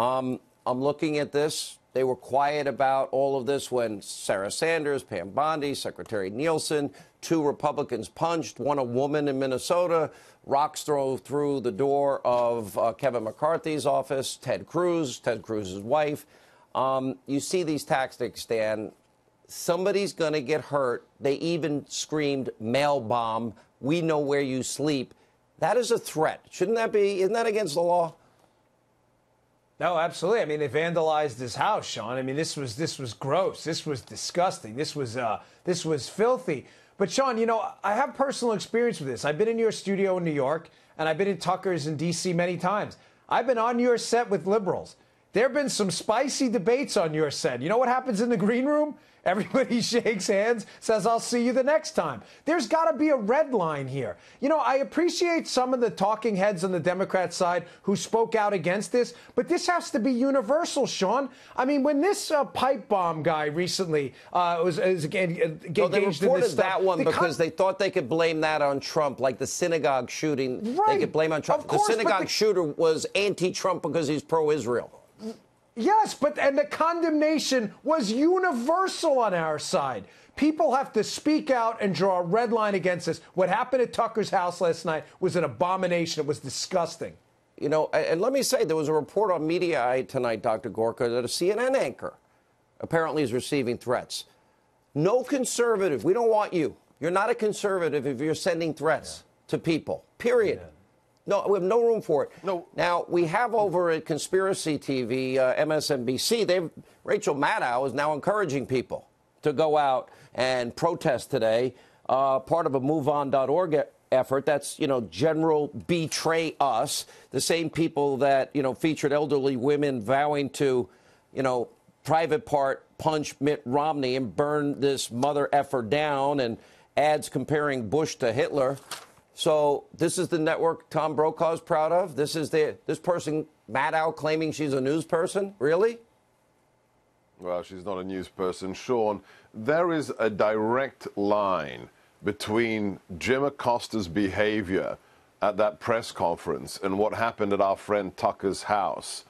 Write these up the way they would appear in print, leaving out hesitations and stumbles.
I'm looking at this. They were quiet about all of this when Sarah Sanders, Pam Bondi, Secretary Nielsen, 2 Republicans punched, one a woman in Minnesota, rocks thrown through the door of Kevin McCarthy's office, Ted Cruz's wife. You see these tactics, Dan. Somebody's going to get hurt. They even screamed mail bomb. We know where you sleep. That is a threat. Shouldn't that be? Isn't that against the law? No, absolutely. I mean, they vandalized his house, Sean. I mean, this was gross. This was disgusting. This was filthy. But, Sean, you know, I have personal experience with this. I've been in your studio in New York, and I've been in Tucker's in D.C. many times. I've been on your set with liberals. There have been some spicy debates on your set. You know what happens in the green room? Everybody shakes hands, says, I'll see you the next time. There's got to be a red line here. You know, I appreciate some of the talking heads on the Democrat side who spoke out against this, but this has to be universal, Sean. I mean, when this pipe bomb guy recently was engaged in this stuff. They reported that one because they thought they could blame that on Trump, like the synagogue shooting. Right. They could blame on Trump. Of course, the synagogue shooter was anti-Trump because he's pro-Israel. Yes, and the condemnation was universal on our side. People have to speak out and draw a red line against this. What happened at Tucker's house last night was an abomination. It was disgusting. You know, and let me say, there was a report on Mediaite tonight, Dr. Gorka, that a CNN anchor apparently is receiving threats. No conservative. We don't want you. You're not a conservative if you're sending threats to people, period. Yeah. No, we have no room for it. No. Now, we have over at Conspiracy TV, MSNBC, Rachel Maddow is now encouraging people to go out and protest today, part of a MoveOn.org effort. That's, you know, General Betray Us, the same people that, you know, featured elderly women vowing to, you know, private part punch Mitt Romney and burn this mother effer down, and ads comparing Bush to Hitler. So this is the network Tom Brokaw is proud of? This is this person, Maddow, claiming she's a news person? Really? Well, she's not a news person. Sean, there is a direct line between Jim Acosta's behavior at that press conference and what happened at our friend Tucker's house.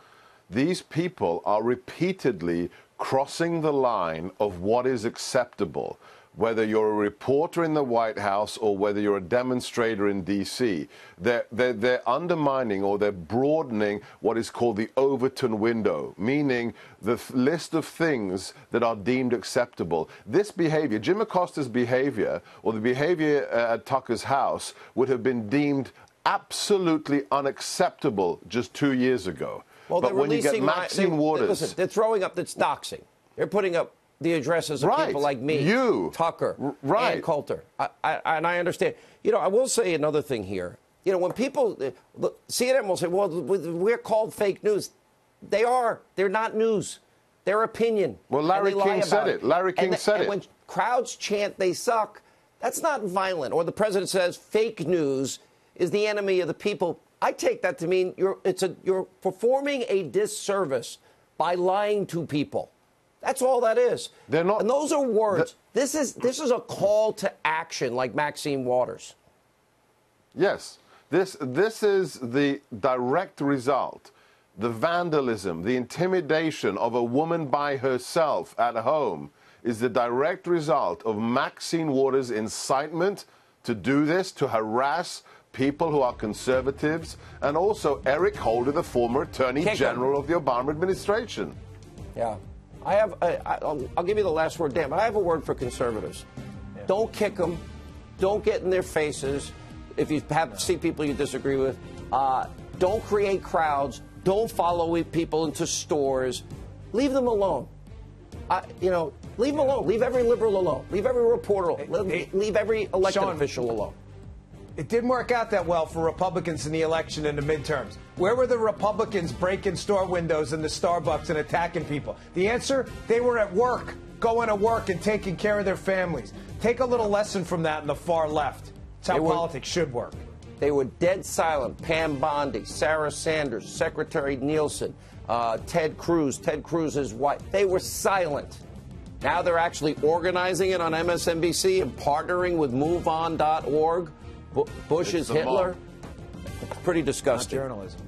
These people are repeatedly crossing the line of what is acceptable. Whether you're a reporter in the White House or whether you're a demonstrator in D.C., they're undermining or they're broadening what is called the Overton window, meaning the list of things that are deemed acceptable. This behavior, Jim Acosta's behavior, or the behavior at Tucker's house, would have been deemed absolutely unacceptable just 2 years ago. Well, but when you get Maxine Waters... Listen, they're throwing up that's doxing. They're putting up the addresses of people like me, Tucker, and Coulter. And I understand. You know, I will say another thing here. You know, when people, CNN will say, well, we're called fake news. They are. They're not news. They're opinion. Well, Larry King said it. Larry King said it. When crowds chant they suck, that's not violent. Or the president says fake news is the enemy of the people. I take that to mean you're performing a disservice by lying to people. That's all that is. They're not, and those are words. This is a call to action, like Maxine Waters. Yes. This is the direct result. The vandalism, the intimidation of a woman by herself at home is the direct result of Maxine Waters' incitement to do this, to harass people who are conservatives, and also Eric Holder, the former Attorney General of the Obama administration. Yeah. I'll give you the last word, Dan, but I have a word for conservatives. Yeah. Don't kick them. Don't get in their faces. If you see people you disagree with, don't create crowds. Don't follow people into stores. Leave them alone. Leave them alone. Leave every liberal alone. Leave every reporter alone. Leave every elected official alone. It didn't work out that well for Republicans in the election and the midterms. Where were the Republicans breaking store windows in the Starbucks and attacking people? The answer? They were at work, going to work and taking care of their families. Take a little lesson from that in the far left. It's how politics should work. They were dead silent. Pam Bondi, Sarah Sanders, Secretary Nielsen, Ted Cruz's wife. They were silent. Now they're actually organizing it on MSNBC and partnering with MoveOn.org. Bush's Hitler. It's pretty disgusting. Not journalism.